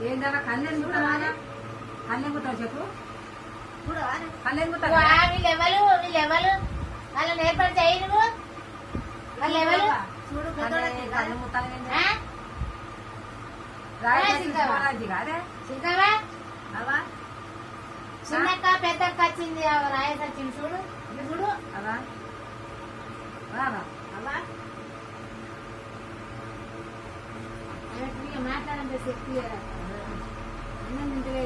ఏంటన్నా కళ్ళెన్ గుట్టావు చెప్పు. కళ్ళెన్ గుట్ట వీళ్ళెవరు వాళ్ళని ఏర్పాటు చేయి నువ్వు. వాళ్ళు ఎవరు చూడు కళ్ళు ముట్టాలి చిన్నవా చిన్నక్క పెద్దక్క వచ్చింది రాయేసి వచ్చింది చూడు. ఇది చూడు అవా మాట్లాడంటే శక్తి అన్నం తింటలే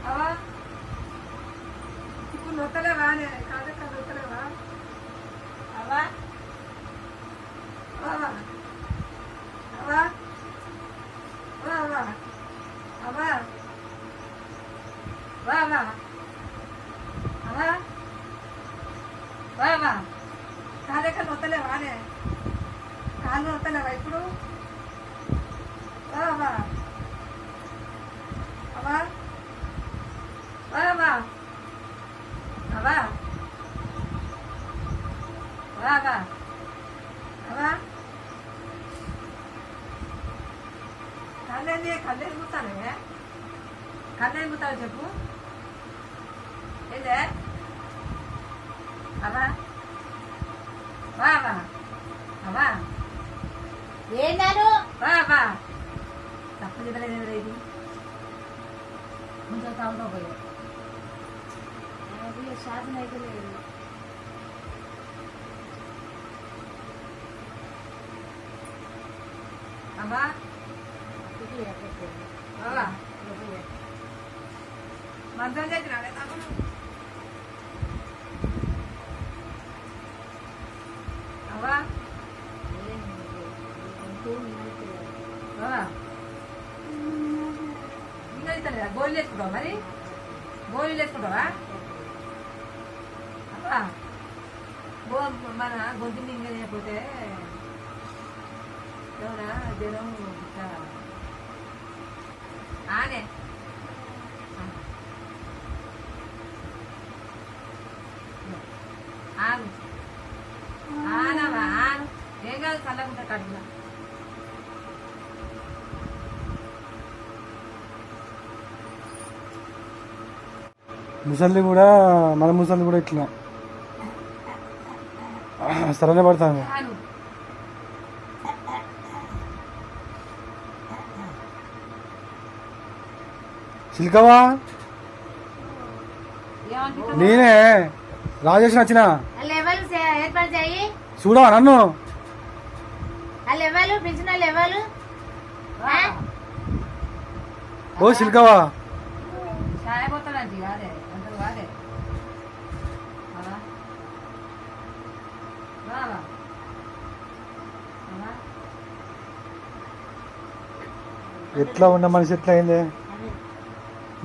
అవా ఇప్పుడు నొత్తలేవా కాదక్క నొత్తలేవా అవా అవా అవా అవా అవా అవా అవా అవా కాదక్క నొత్తలేవా కాళ్ళు నొత్తలేవా ఇప్పుడు అవా అవా అవా అవా అవా అవా కళ్ళేం గుర్తానే కళ్ళేం గుర్తావు చెప్పు. ఏదే అవా అవా అవా ఏందాను అవా తప్పు చెప్పలేదు ఇది ముందు తాగుతావు పోయి శాతం అయితే లేదు. అమ్మా మంత్రం చెప్పినా అవ్వా ఇంకా గోళీలు వేసుకుంటావా మరి గోళీలు వేసుకుంటావా అవ్వా మన గొంతు మింగలేకపోతే ఎవరా జనం ఆనే ఆను ఆనవా ఆను ఏం కాదు చల్లకుంటా కడుపులా ముసలి కూడా మన ముసలి కూడా ఇట్లా సరైన పడతాను. చిల్కవా నేనే రాజేష్ వచ్చిన ఏర్పాటు చేయి చూడవా నన్ను వాళ్ళు ఎవరు పిలిచిన వాళ్ళు ఎవరు ఓ చిల్కవా సాయపోతాడంటే కాదే అంటారు కాదే ఎట్లా ఉండే మనిషి ఎట్లా అయిందే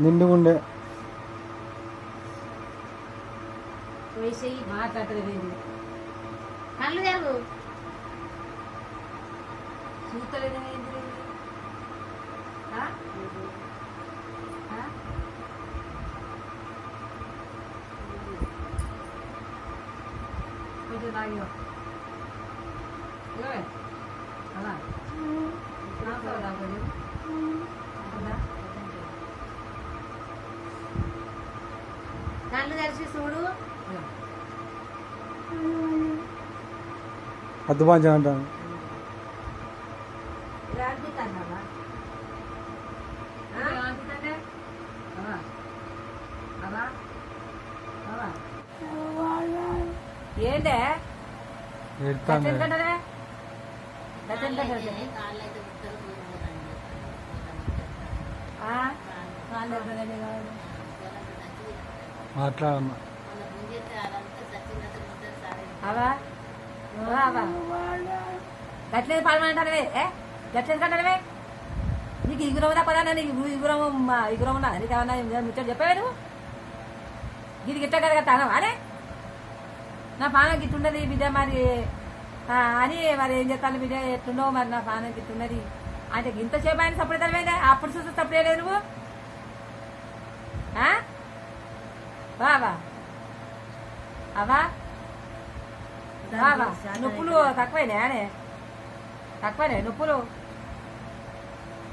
నిండుగా ఉండే మాట్లాడలేదు కళ్ళు జరుగు చూస్తలేదు కొంచెం తాగియో అలా కళ్ళు తెరిచి చూడు. అద్దు పంచం అంటాను. ఏంటే మాట్లాడమ్మా అవా గట్లేదు పాడమంటానవే గట్లేదు కంటానవే నీకు ఇగురవుదా పదా నీకు ఇగురం ఉన్నా నీకు ఏమన్నా ముచ్చట చెప్పావే నువ్వు ఇది గిట్ట కదా కట్టాను అరే నా పానం గిట్టుండదు బిడ్డ మరి అని మరి ఏం చెప్తాను బిడ్డ ఎట్లున్నావు మరి నా పానం గిట్టున్నది అంటే ఇంతసేపు ఆయన సప్పుడు తరవేదా అప్పుడు చూస్తే సప్పుడే లేదు నువ్వు బావా అవా బాబా నొప్పులు తక్కువైనాయనే తక్కువైనాయి నొప్పులు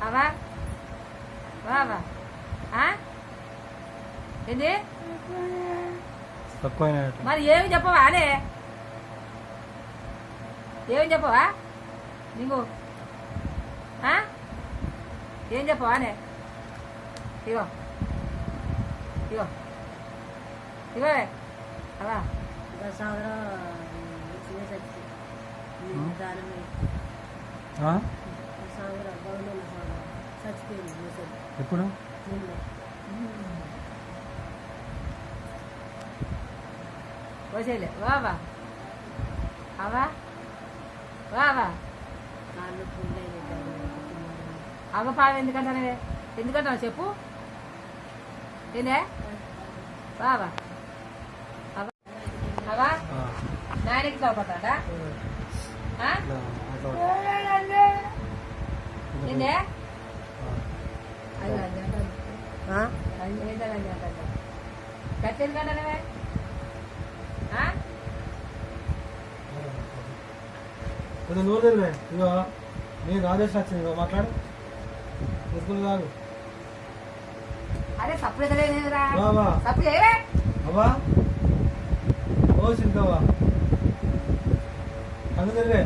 అవా బాబా ఏంది తక్కువ మరి ఏమి చెప్పవా అనే ఏమి చెప్పవా నీకు ఏం చెప్పవా అనే ఇగో ఇగో ఇగో అవా ఎప్పుడు వచ్చేలే బాబా అవా బాబా అవ్వపావు ఎందుకంటానే ఎందుకంటావు చెప్పు ఏందే బాబా అవా నాయనకి చదువుకుంటాడా ఏందే గట్టెందుకంటానే కొంచెం నూరు తెలివే ఇగో నేను రాజేష్ వచ్చింది ఇగో మాట్లాడు ఎప్పుడు కాదు అరే సప్పుడు ఎదలేదురా బాబా సప్పుడు ఏవే అవ్వా ఓ సింకవ్వా కన్ను తెలివే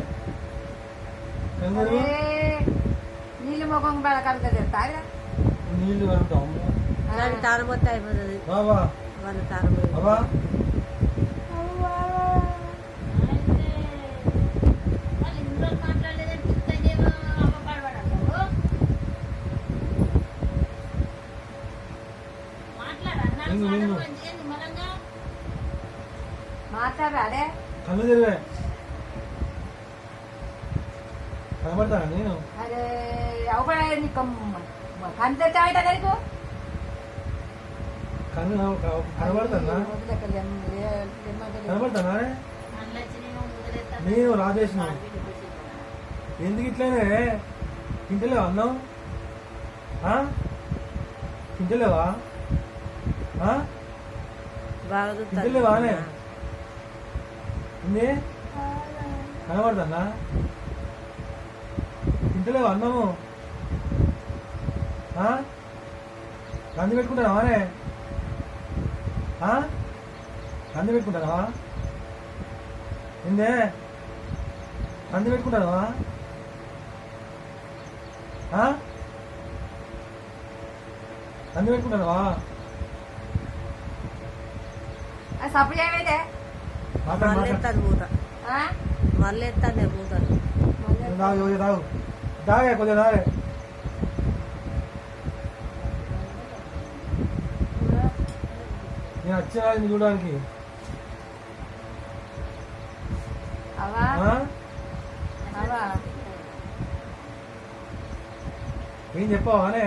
కన్ను తెలివి నీళ్ళు ముఖం కనుక చెప్తారా నీళ్లు కలుగుతాం తారబోతే అయిపోతుంది బాబా వాళ్ళ తారబోయి అవ్వా మాట్లాడరా అదే కన్ను తెలివే కనబడతానా నేను అరే అవపడా నీకు కంత చాయట నీకు కన్ను కనబడతానా కనబడతానా నేను రాజేష్ ఎందుకు ఇట్లానే తింటలేవా అన్నం తింటలేవా తింటలేవా అనే ఉంది కనబడతానా తింటలేవా అన్నము రంది పెట్టుకుంటావా అనే రంది పెట్టుకుంటావా ఏందే రంది పెట్టుకుంటావా రంది పెట్టుకుంటావా సప్పుడు ఏమైతే మళ్ళీ ఎత్తాను మూత మళ్ళీ ఎత్తాను మూత తాగు తాగు తాగే కొంచెం తాగే నేను వచ్చిన చూడడానికి అవా అవా ఏం చెప్పావా అనే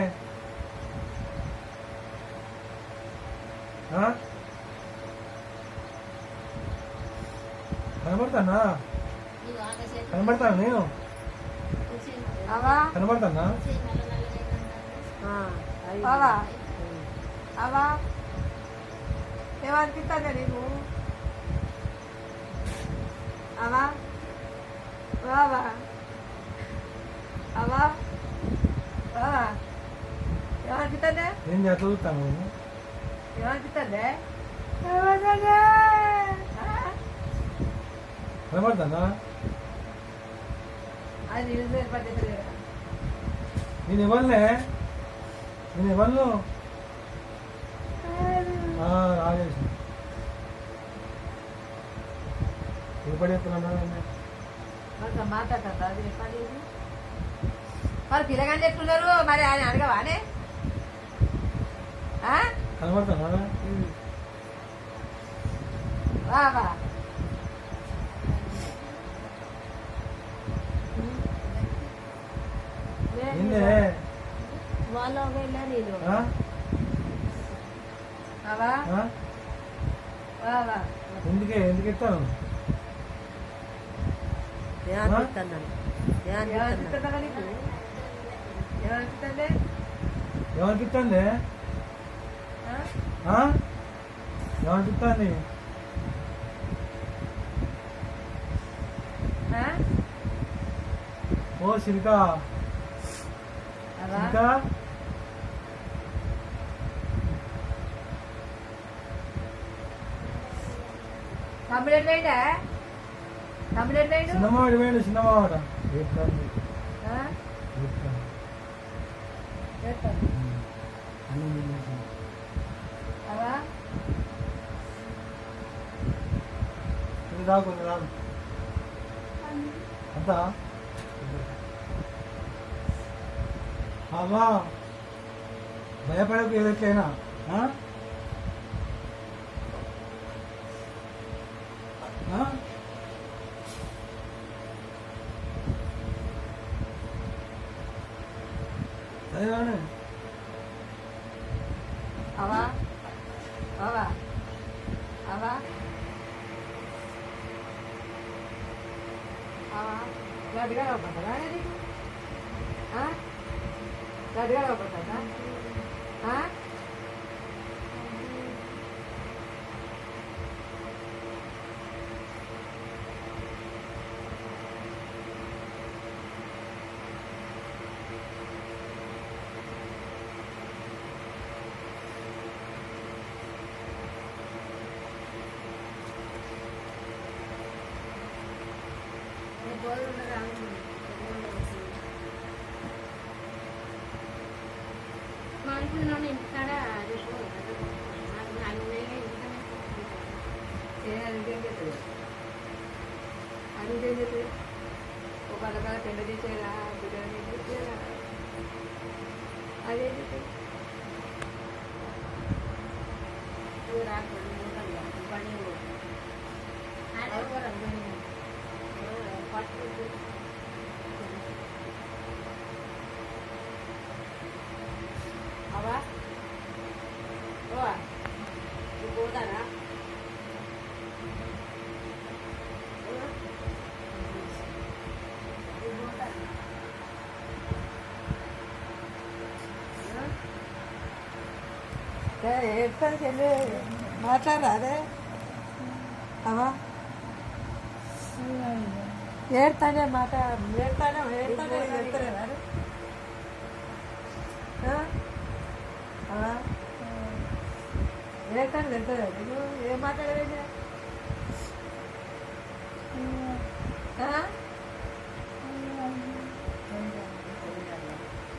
కనబడతానా కనబడతాను నేను అవా కనబడతానా అవా అవా ఏమనిపిస్తుందా నీకు అవా బావా అవా బావా ఏమనిపిస్తుందా ఏం చదువుతాను ఏమనిపిస్తుందే కనబడతానా అది నిజం పద్ధతి నేను ఇవ్వలే నేను ఇవ్వను రాజేష్ ఎప్పుడు చెప్తున్నా మరి మాట్లాడతా అది చెప్పండి మరి పిల్లగాని చెప్తున్నారు మరి ఆయన అడగవానే కనబడతానా బాబా ఏందే వాళ్ళు వెళ్ళా నేను బాబా బాబా ఎందుకే ఎందుకు ఇస్తాను ఏమనిపిస్తాను ఏమనిపిస్తుందా నీకు ఏమనిపిస్తుంది ఏమనిపిస్తుంది ఏమనిపిస్తుంది ఆ? ఓ శిల్క అవా శిల్క కంప్లీట్ వేయండి కంప్లీట్ వేయండి చిన్నమావాడు వేయండి చిన్నమావాడ ఆ? చేస్తాను. అవా ఇది రాకు రాదు అంతా అమ్మా భయపడకు ఏదైనా ఆ? ఆ? సరే రాను అవా అవా అవా అవా గట్టిగా పడుతుందా అనేది గట్టిగా పడుతుందా అనుకున్నాను ఇంటికాడ రేపు ఇంకేం చేస్తుంది అది ఇంకేం చేస్తుంది ఒక పథకాల పెండ చేసేరా బిడ్డని చేసేరా అదేం చేస్తుంది అవా ఓ పోతారా ఏడుతాను చెల్లి మాట్లాడరా అదే అవా ఏడుతానే ఏడుతానే వెళ్తానే అవా ఏడుతాను వెళ్తారా నేను ఏం మాట్లాడలేదు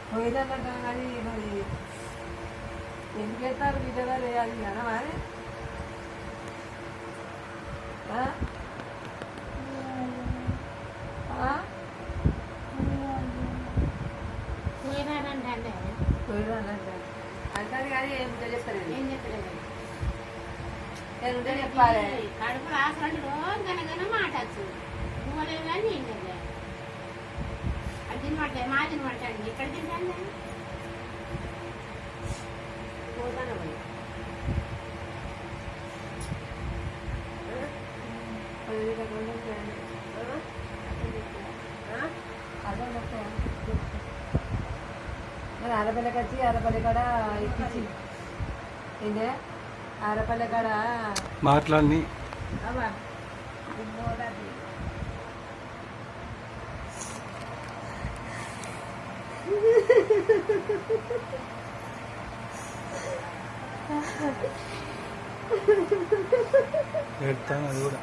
పోయిందంట కానీ మరి ఎందుకు వెళ్తారు బిడ్డగా వేయాలి కదా మరి పోయినాడంటే అంటే పోయిందంట అంటారు కానీ ఏం చెప్తారు ఏం చెప్పలేదు నేను ఉంటే చెప్పాలి కడుపు రాసరండు గనగన మాటచ్చు నువ్వులేవు కానీ ఏం లేదు అది తినమంటే మా తినమంటాడు ఎక్కడ తింటాను పోతాను మరి ఆరపల్లికి వచ్చి ఆరపల్లి కాడ ఎక్కించి ఏందే ఆరపల్లి కాడ మాట్లాడి అమ్మా పెడతాను అది కూడా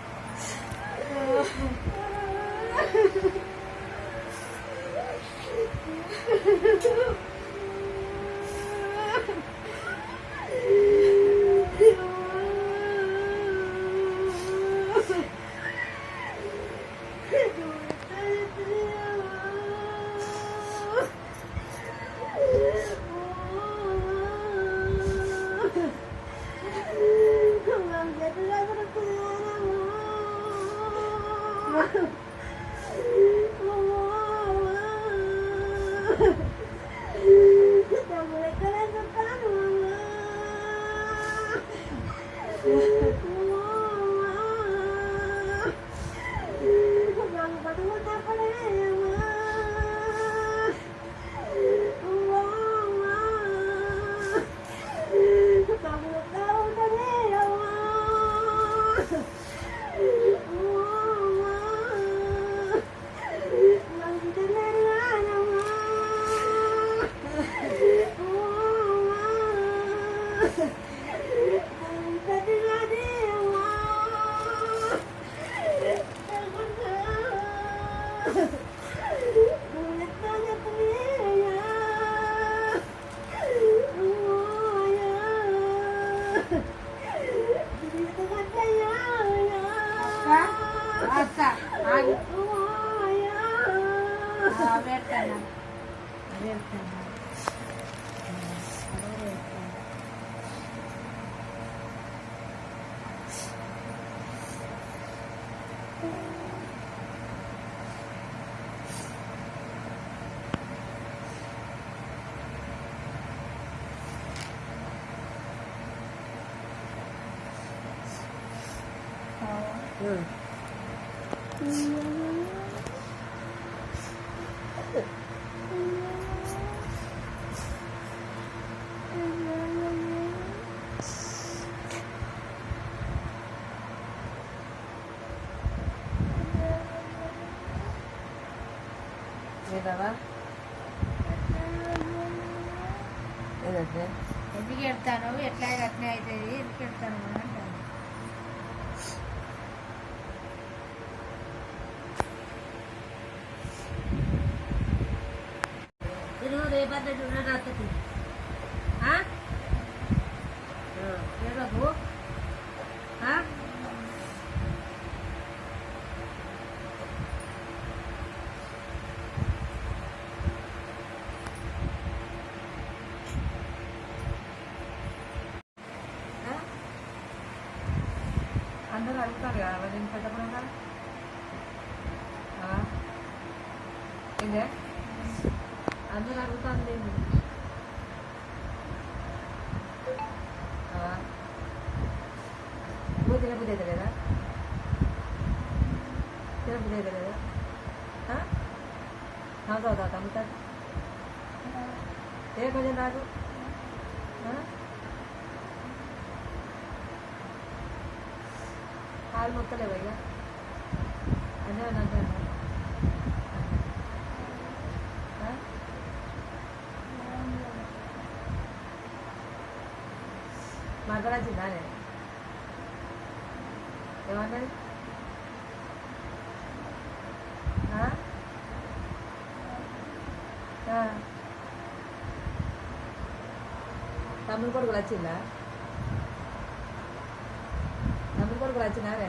అక్క ఆగు. పెడతాను ఏదవా ఏదంటే ఎందుకు పెడతాను ఎట్లా అట్లే అవుతుంది ఎందుకు పెడతాను అంటాను తిరుగు రేపటి చూడరాత్రికి రేపు అందరూ అడుగుతారు కదా మరి నేను పెట్టకుండా ఇదే అందరూ అడుగుతాను నేను నువ్వు తినబుద్ధి అయితే లేదా తినబుద్ధి అయితే లేదా అవుతావుతా తమ్ముతాడు ఏ కొంచెం రాదు కాలు మొక్కలేవు ఇక అదే అంటే మగరాజిందా ఏమన్నది తమ్ముడు కొడుకులు వచ్చిందా తమ్ముడు కొడుకులు వచ్చినారే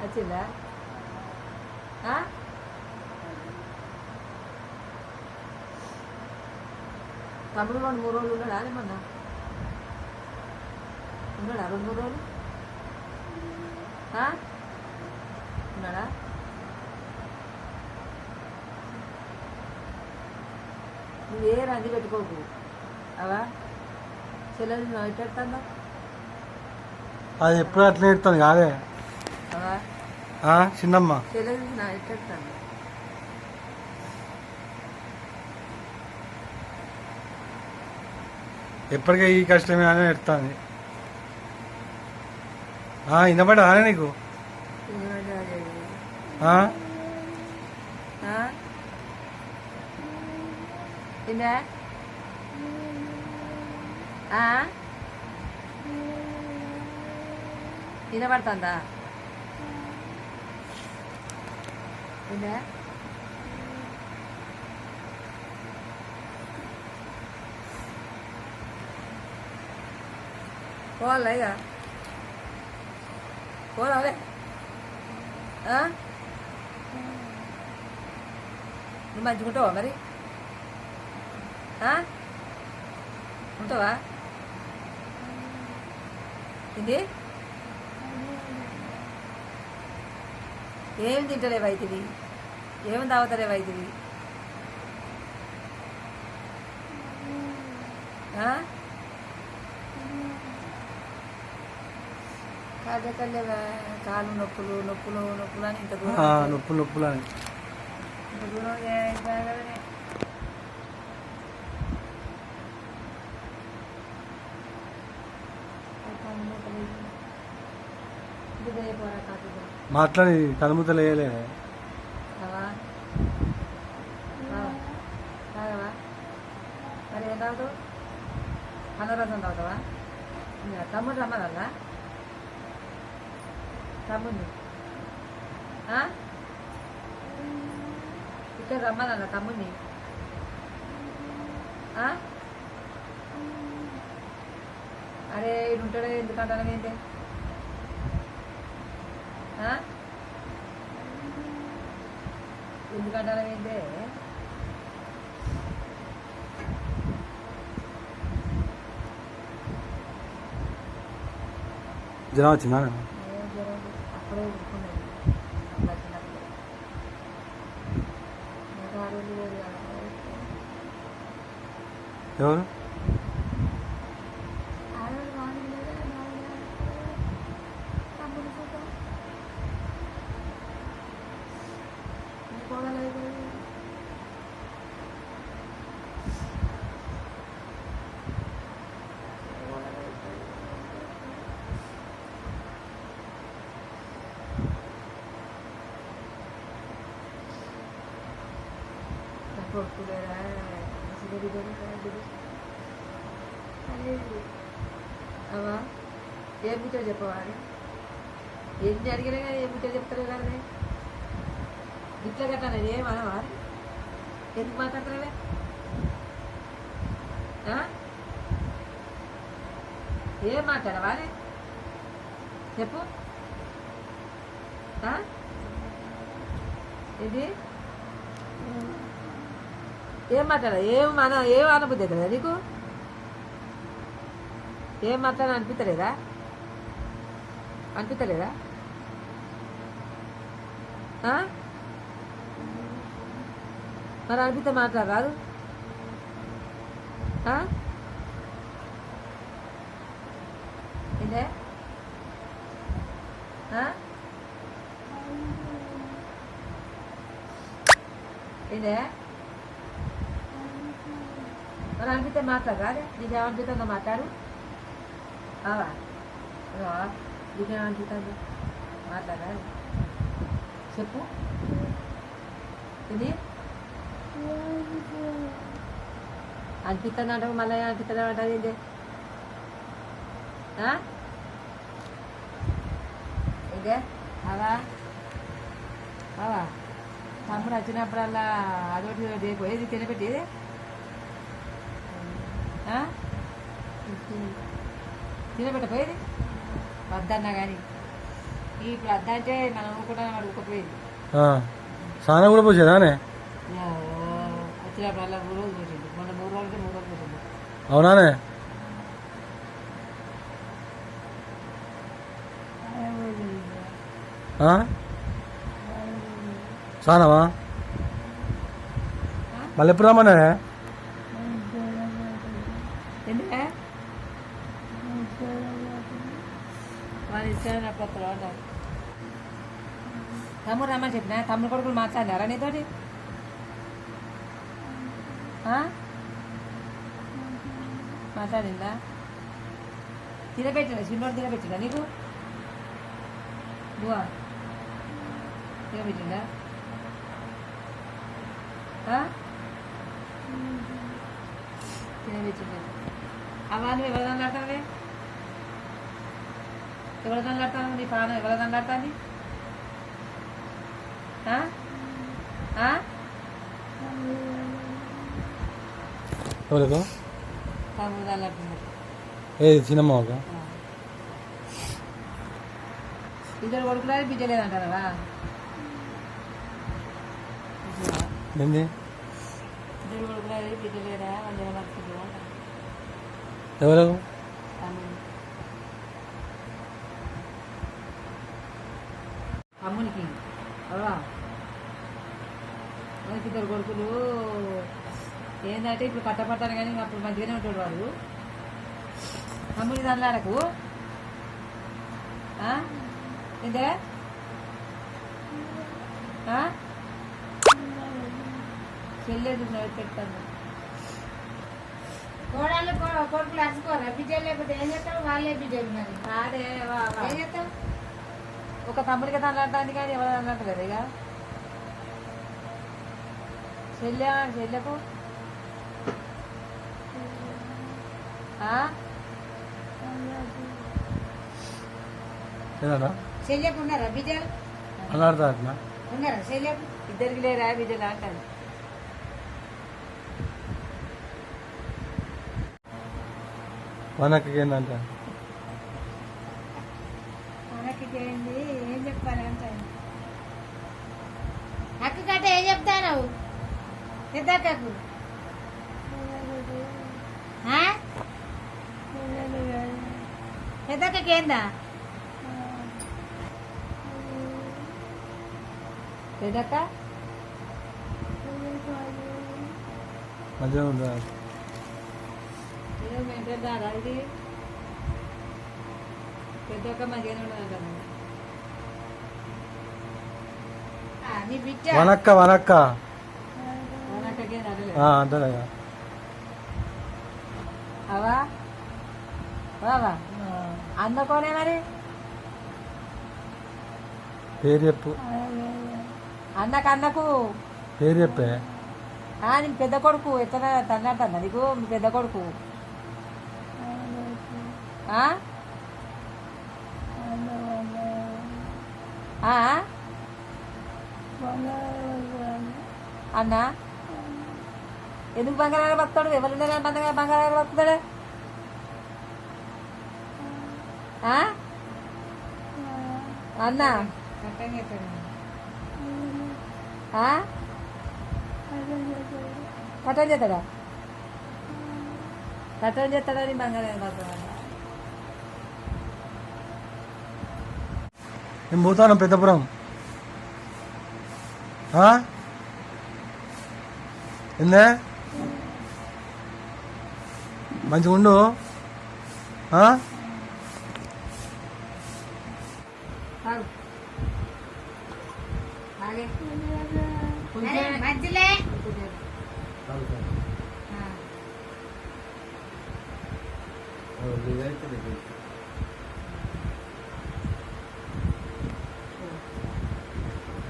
వచ్చిందా తమ్ముడు 2-3 రోజులు ఉన్నాడా ఏమన్నా ఉన్నాడా 2-3 రోజులు ఉన్నాడా నువ్వు ఏ రంది పెట్టుకోకు అవా చెల్లెలు నువ్వు ఎట్టేస్తుందా అది ఎప్పుడు అట్లా ఎడుతుంది కాదే అవా చిన్నమ్మ చెల్లెలు నా ఎట్టేస్తాను ఎప్పటికీ ఈ కష్టమే అని ఎడుతుంది వినపడ్డా నీకు తిందా వినపడుతుందా తిందా పోవాలా ఇక పోదాంలే నువ్వు మంచిగా ఉంటావా మరి ఉంటావా ఇది ఏం తింటలేవు అవుతుంది ఏమి తాగుతలేవు అవుతుంది కాదకలేవా కాలు నొప్పులు నొప్పులు నొప్పులు అని ఇంత దూరం నొప్పులు అని ఇంత దూరం బాగానే మాట్లాడి కనుమూతలు వేయలే మరి ఏం తాగుతావు మనోరంజం తాగుతావా తమ్ముడు రమ్మనల్లా తమ్ముడిని ఇక్కడ రమ్మనన్న తమ్ముడిని అరే ఇది ఉంటాడో ఎందుకంటాను ఏంటి ఎందుకంటాను ఏంటి జ్వరం వచ్చిందా అప్పుడే ఉడుకున్నది అట్లా చిన్నప్పుడు ఇంకా 6 రోజులు లేదు కదా ఎవరు కొడుకులేరా అవా ఏం ముచ్చో చెప్పవా ఎన్ని అడిగినా కానీ ఏం ముచ్చో చెప్తారు కదా ఇట్లా కట్టాను ఏమనవా ఎందుకు మాట్లాడతావే ఏం మాట్లాడవా చెప్పు ఇది ఏం మాట్లాడ ఏం అనబుద్ధి అవుతుందా నీకు ఏం మాట్లాడ అనిపించలేదా మరి అనిపిస్తే మాట్లాడరాదు ఇదే ఇదే మరి అనిపిస్తే మాట్లాడరా నీకు ఏమనిపిస్తుందో మాట్లాడు నీకేమనిపిస్తుంది మాట్లాడరా చెప్పు ఇది అనిపిస్తుంది అంటావు మళ్ళీ అనిపిస్తుంది అంటారు ఇది ఇదే అవా తమ్ముడు వచ్చినప్పుడల్లా అదొకటి రేపు ఏది తినబెట్టి తినబెట్టపోయేది వద్దన్నా కానీ ఇప్పుడు వద్దంటే మనం కూడా అడుగుకోపోయేది స్నానం కూడా పోసేదానే వచ్చినప్పుడల్లా 3 రోజులు పోసింది మొన్న 3 రోజులకి 3 రోజులు పోసింది అవునానే స్నానమా మళ్ళీ ఎప్పుడు రమ్మనే ఎందుకే వాళ్ళు ఇచ్చారు కొత్తలో ఉంటారు తమ్ముడు రమ్మని చెప్పిన తమ్ముడు కొడుకులు మాట్లాడినారా నీతోటి మాట్లాడిందా తినబెట్టినా చిన్నోడు తినబెట్టినా నీకు నువ్వా తినబెట్టిందా తినబెట్టిందా అవా నువ్వు ఎవరి దండాడతావే ఎవరి దండాడతావు నీ ప్రాణం ఎవరి దండాడుతుంది ఎవరికి తమ్ముడు దండాడుతుంది ఏ చిన్నమ్మ ఒక ఇద్దరు కొడుకులారి బిడ్డ లేదంటారా ఏంది ఇద్దరు కొడుకులారి బిడ్డ లేదా వాళ్ళు ఏమన్నా ఎవరు అమ్మునికి అవా మనకి ఇద్దరు కొడుకులు ఏంటంటే ఇప్పుడు కట్టపట్టాను కానీ అప్పుడు మంచిగానే ఉంటాడు వాడు అమ్ముని దానిలాడకు ఇదే చెల్లేదు పెడతాను కోడళ్ళు కొడుకులు అరుచుకోరా బిడ్డలు లేకపోతే ఏం చేస్తావు వాళ్ళే బిడ్డలు మరి కాదే ఏం చేస్తావు ఒక తమ్ముడికి దానిలాడటానికి కానీ ఎవరు అన్నట్లేదు ఇక చెల్లెకు చెల్లెకు ఉన్నారా బిడ్డలు అలాడతా అట్లా ఉన్నారా చెల్లెకు ఇద్దరికి లేరా బిడ్డలు అంటాను. మనకి ఏంటంటే మనకి చేయండి ఏం చెప్పాలి అంటాను. అక్క కట్ట ఏం చెప్తాను పెద్దక్కకు పెద్దక్కకి ఏందా పెద్దక్క మంచిగా ఉందా ఏదో మెయింటైన్ రాదా ఇది పెద్దక్క మంచిగానే ఉండదు అంటాను. నీ బిడ్డ వనక్క వనక్క అక్కడికి నడలేదు అంటారా అవా బావా అందుకోనే మరి పేరు చెప్పు అన్నకు పేరు చెప్పే నేను పెద్ద కొడుకు ఎక్కడ తన్నట్టన్నా నీకు మీ పెద్ద కొడుకు ఆ? ఆ? అన్నా ఎందుకు బంగారాలు బతుకుతాడు ఎవరు బంగారాలు బతుకుతాడు అన్నా కట్టం చెప్పాడు కట్టం చేస్తాడా కట్టం చేస్తాడని బంగారాలు బతుకుతాడు. నేను పోతాను పెద్దపురం ఏందే మంచిగా ఉండు ఆగు. ఆగే. మధ్యలే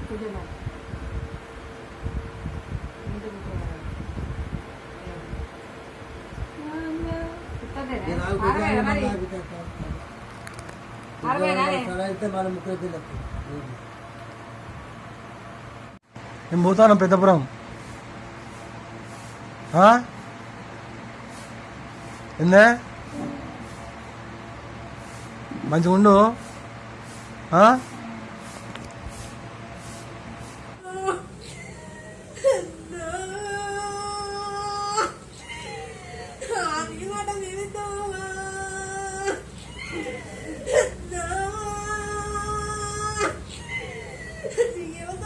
కూర్చోమా. నేను పోతాను పెద్దపురం ఏందే మంచిగా ఉండు ఎవరు